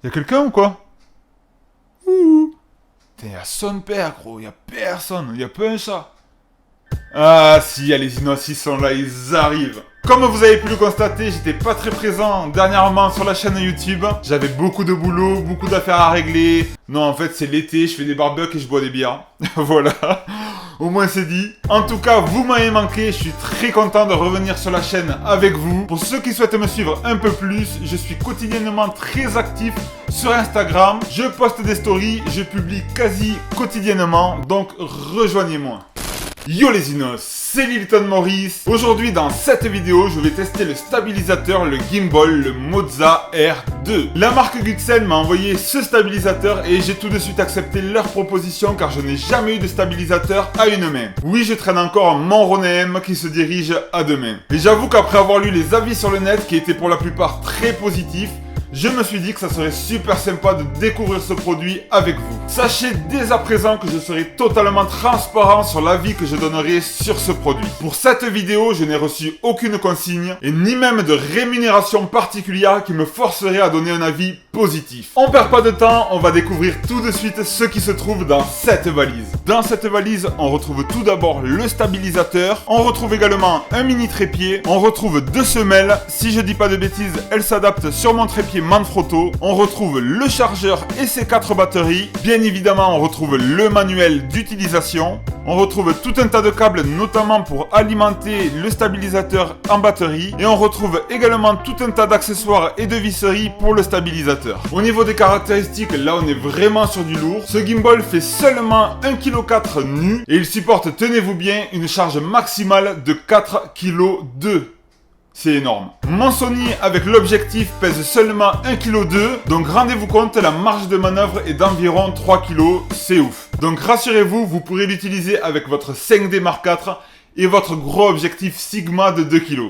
Y'a quelqu'un ou quoi? Ouh. Putain, y'a son père, gros. Y'a personne. Y'a pas un chat. Ah, si, y'a les Inos, ils sont là, ils arrivent. Comme vous avez pu le constater, j'étais pas très présent dernièrement sur la chaîne YouTube. J'avais beaucoup de boulot, beaucoup d'affaires à régler. Non, en fait, c'est l'été, je fais des barbecues et je bois des bières. Voilà. Au moins c'est dit. En tout cas, vous m'avez manqué. Je suis très content de revenir sur la chaîne avec vous. Pour ceux qui souhaitent me suivre un peu plus, je suis quotidiennement très actif sur Instagram. Je poste des stories, je publie quasi quotidiennement. Donc rejoignez-moi. Yo les Inos, c'est Lilton Maurice. Aujourd'hui dans cette vidéo, je vais tester le stabilisateur, le gimbal, le Moza R2. La marque Guxel m'a envoyé ce stabilisateur et j'ai tout de suite accepté leur proposition car je n'ai jamais eu de stabilisateur à une main. Oui, je traîne encore mon Rode M qui se dirige à deux mains. Et j'avoue qu'après avoir lu les avis sur le net qui étaient pour la plupart très positifs, je me suis dit que ça serait super sympa de découvrir ce produit avec vous. Sachez dès à présent que je serai totalement transparent sur l'avis que je donnerai sur ce produit. Pour cette vidéo, je n'ai reçu aucune consigne et ni même de rémunération particulière qui me forcerait à donner un avis positif. On perd pas de temps, on va découvrir tout de suite ce qui se trouve dans cette valise. Dans cette valise, on retrouve tout d'abord le stabilisateur, on retrouve également un mini trépied, on retrouve deux semelles, si je dis pas de bêtises, elles s'adaptent sur mon trépied Manfrotto, on retrouve le chargeur et ses 4 batteries, bien évidemment on retrouve le manuel d'utilisation, on retrouve tout un tas de câbles notamment pour alimenter le stabilisateur en batterie et on retrouve également tout un tas d'accessoires et de visseries pour le stabilisateur. Au niveau des caractéristiques, là on est vraiment sur du lourd. Ce gimbal fait seulement 1,4 kg nu et il supporte, tenez-vous bien, une charge maximale de 4,2 kg. C'est énorme. Mon Sony avec l'objectif pèse seulement 1,2 kg, donc rendez-vous compte, la marge de manœuvre est d'environ 3 kg, c'est ouf. Donc rassurez-vous, vous pourrez l'utiliser avec votre 5D Mark IV et votre gros objectif Sigma de 2 kg.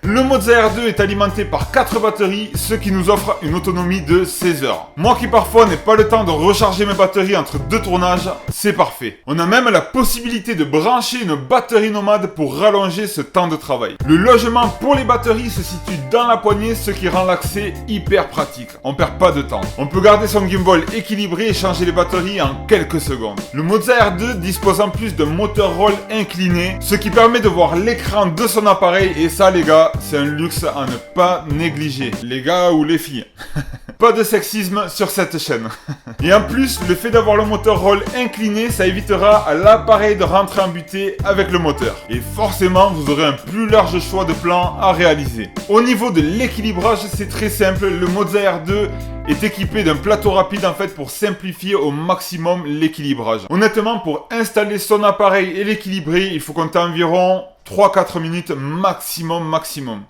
Le Moza R2 est alimenté par 4 batteries, ce qui nous offre une autonomie de 16 heures. Moi qui parfois n'ai pas le temps de recharger mes batteries entre deux tournages, c'est parfait. On a même la possibilité de brancher une batterie nomade pour rallonger ce temps de travail. Le logement pour les batteries se situe dans la poignée, ce qui rend l'accès hyper pratique. On perd pas de temps. On peut garder son gimbal équilibré et changer les batteries en quelques secondes. Le Moza R2 dispose en plus d'un moteur roll incliné, ce qui permet de voir l'écran de son appareil et ça les gars, c'est un luxe à ne pas négliger. Les gars ou les filles. Pas de sexisme sur cette chaîne. Et en plus, le fait d'avoir le moteur roll incliné, ça évitera à l'appareil de rentrer en butée avec le moteur. Et forcément, vous aurez un plus large choix de plans à réaliser. Au niveau de l'équilibrage, c'est très simple. Le Moza R2 est équipé d'un plateau rapide en fait pour simplifier au maximum l'équilibrage. Honnêtement, pour installer son appareil et l'équilibrer, il faut compter environ 3-4 minutes maximum.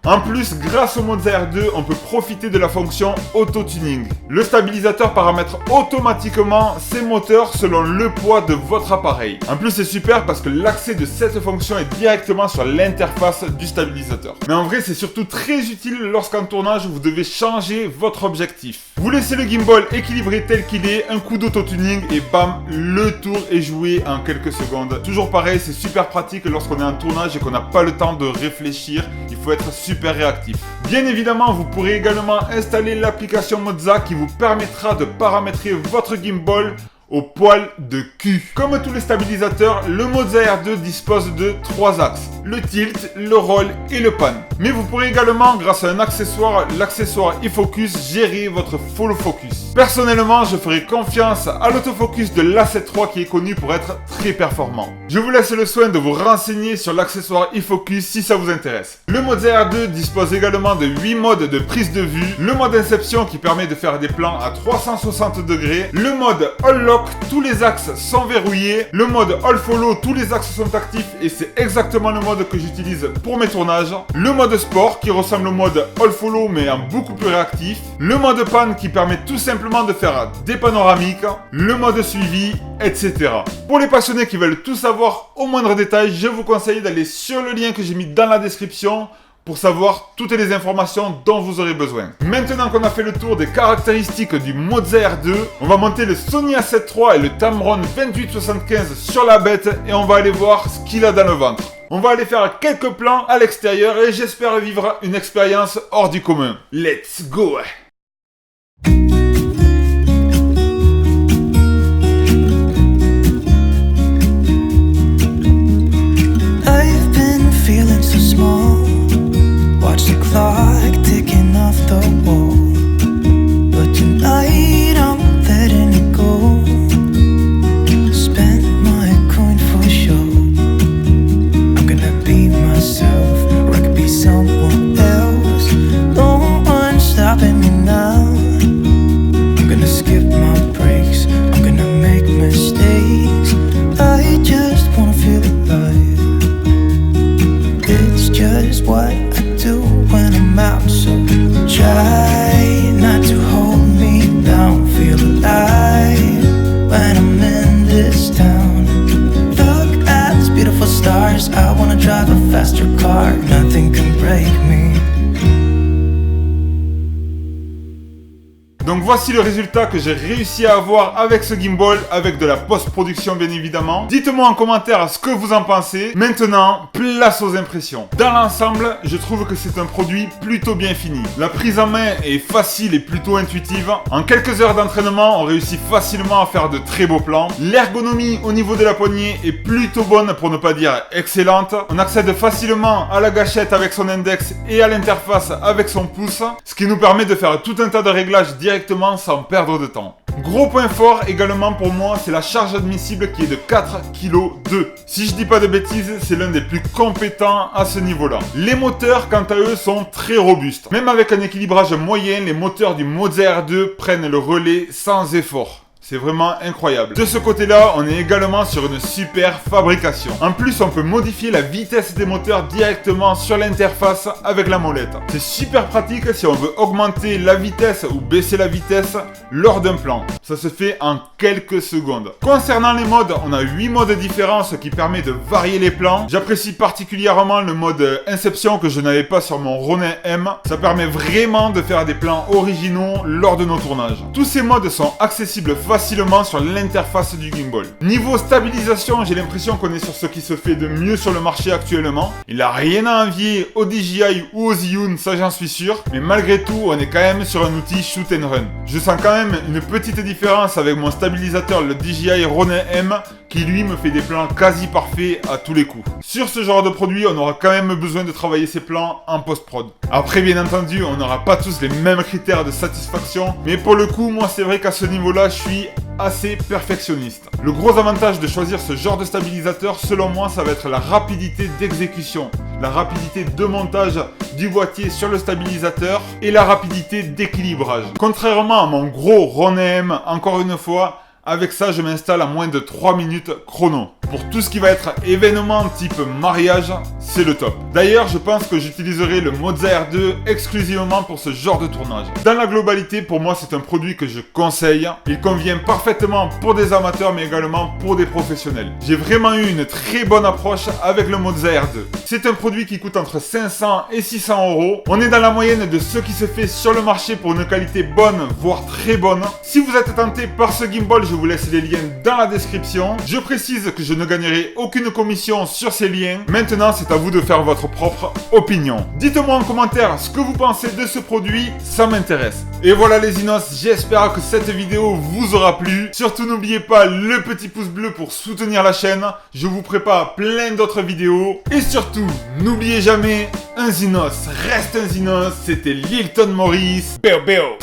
En plus, grâce au Moza R2, on peut profiter de la fonction auto-tuning. Le stabilisateur paramètre automatiquement ses moteurs selon le poids de votre appareil. En plus, c'est super parce que l'accès de cette fonction est directement sur l'interface du stabilisateur. Mais en vrai, c'est surtout très utile lorsqu'en tournage, vous devez changer votre objectif. Vous laissez le gimbal équilibré tel qu'il est, un coup d'auto-tuning et bam, le tour est joué en quelques secondes. Toujours pareil, c'est super pratique lorsqu'on est en tournage et qu'on n'a pas le temps de réfléchir, il faut être super réactif. Bien évidemment, vous pourrez également installer l'application Moza qui vous permettra de paramétrer votre gimbal au poil de cul. Comme tous les stabilisateurs, le Moza R2 dispose de 3 axes, le tilt, le roll et le pan. Mais vous pourrez également, grâce à un accessoire, l'accessoire eFocus, gérer votre follow focus. Personnellement, je ferai confiance à l'autofocus de l'A7 qui est connu pour être très performant. Je vous laisse le soin de vous renseigner sur l'accessoire eFocus si ça vous intéresse. Le Moza R2 dispose également de 8 modes de prise de vue, le mode Inception qui permet de faire des plans à 360 degrés, le mode All Lock, tous les axes sont verrouillés, le mode All Follow, tous les axes sont actifs et c'est exactement le mode que j'utilise pour mes tournages, le mode Sport qui ressemble au mode All Follow mais en beaucoup plus réactif, le mode Pan qui permet tout simplement de faire des panoramiques, le mode suivi, etc. Pour les passionnés qui veulent tout savoir au moindre détail, je vous conseille d'aller sur le lien que j'ai mis dans la description pour savoir toutes les informations dont vous aurez besoin. Maintenant qu'on a fait le tour des caractéristiques du Moza R2, on va monter le Sony A7 III et le Tamron 2875 sur la bête et on va aller voir ce qu'il a dans le ventre. On va aller faire quelques plans à l'extérieur et j'espère vivre une expérience hors du commun. Let's go! clock ticking off the wall, but tonight I'm letting it go. Spend my coin for sure. I'm gonna be myself, or I could be someone else. No one's stopping me now. I'm gonna skip my breaks, I'm gonna make mistakes. I just wanna feel alive. It's just what I do when I'm out, so try not to hold me down. Feel alive when I'm in this town. Look at these beautiful stars, I wanna drive a faster car. Nothing can break me. Donc voici le résultat que j'ai réussi à avoir avec ce gimbal, avec de la post-production bien évidemment. Dites-moi en commentaire ce que vous en pensez. Maintenant, place aux impressions. Dans l'ensemble, je trouve que c'est un produit plutôt bien fini. La prise en main est facile et plutôt intuitive. En quelques heures d'entraînement, on réussit facilement à faire de très beaux plans. L'ergonomie au niveau de la poignée est plutôt bonne pour ne pas dire excellente. On accède facilement à la gâchette avec son index et à l'interface avec son pouce, ce qui nous permet de faire tout un tas de réglages directement sans perdre de temps. Gros point fort également pour moi, c'est la charge admissible qui est de 4,2 kg. Si je dis pas de bêtises, c'est l'un des plus compétents à ce niveau-là. Les moteurs, quant à eux, sont très robustes. Même avec un équilibrage moyen, les moteurs du Moza R2 prennent le relais sans effort. C'est vraiment incroyable. De ce côté-là, on est également sur une super fabrication. En plus, on peut modifier la vitesse des moteurs directement sur l'interface avec la molette. C'est super pratique si on veut augmenter la vitesse ou baisser la vitesse lors d'un plan. Ça se fait en quelques secondes. Concernant les modes, on a 8 modes différents, ce qui permet de varier les plans. J'apprécie particulièrement le mode Inception que je n'avais pas sur mon Ronin M. Ça permet vraiment de faire des plans originaux lors de nos tournages. Tous ces modes sont accessibles facilement sur l'interface du gimbal. Niveau stabilisation, j'ai l'impression qu'on est sur ce qui se fait de mieux sur le marché actuellement. Il n'a rien à envier au DJI ou au Zhiyun, ça j'en suis sûr. Mais malgré tout, on est quand même sur un outil shoot and run. Je sens quand même une petite différence avec mon stabilisateur, le DJI Ronin M, qui lui me fait des plans quasi parfaits à tous les coups. Sur ce genre de produit, on aura quand même besoin de travailler ces plans en post-prod. Après, bien entendu, on n'aura pas tous les mêmes critères de satisfaction, mais pour le coup, moi c'est vrai qu'à ce niveau-là, je suis assez perfectionniste. Le gros avantage de choisir ce genre de stabilisateur, selon moi, ça va être la rapidité d'exécution, la rapidité de montage du boîtier sur le stabilisateur et la rapidité d'équilibrage. Contrairement à mon gros Ronin M, encore une fois, avec ça, je m'installe à moins de 3 minutes chrono. Pour tout ce qui va être événement type mariage, c'est le top. D'ailleurs, je pense que j'utiliserai le Moza R2 exclusivement pour ce genre de tournage. Dans la globalité, pour moi, c'est un produit que je conseille. Il convient parfaitement pour des amateurs, mais également pour des professionnels. J'ai vraiment eu une très bonne approche avec le Moza R2. C'est un produit qui coûte entre 500 et 600 €. On est dans la moyenne de ce qui se fait sur le marché pour une qualité bonne, voire très bonne. Si vous êtes tenté par ce gimbal, je vous laisse les liens dans la description. Je précise que je ne gagnerai aucune commission sur ces liens. Maintenant, c'est à vous de faire votre propre opinion. Dites-moi en commentaire ce que vous pensez de ce produit, ça m'intéresse. Et voilà les Inos, j'espère que cette vidéo vous aura plu. Surtout n'oubliez pas le petit pouce bleu pour soutenir la chaîne. Je vous prépare plein d'autres vidéos. Et surtout, n'oubliez jamais, un Zinos reste un Zinos. C'était Lilton Morris. Béo béo.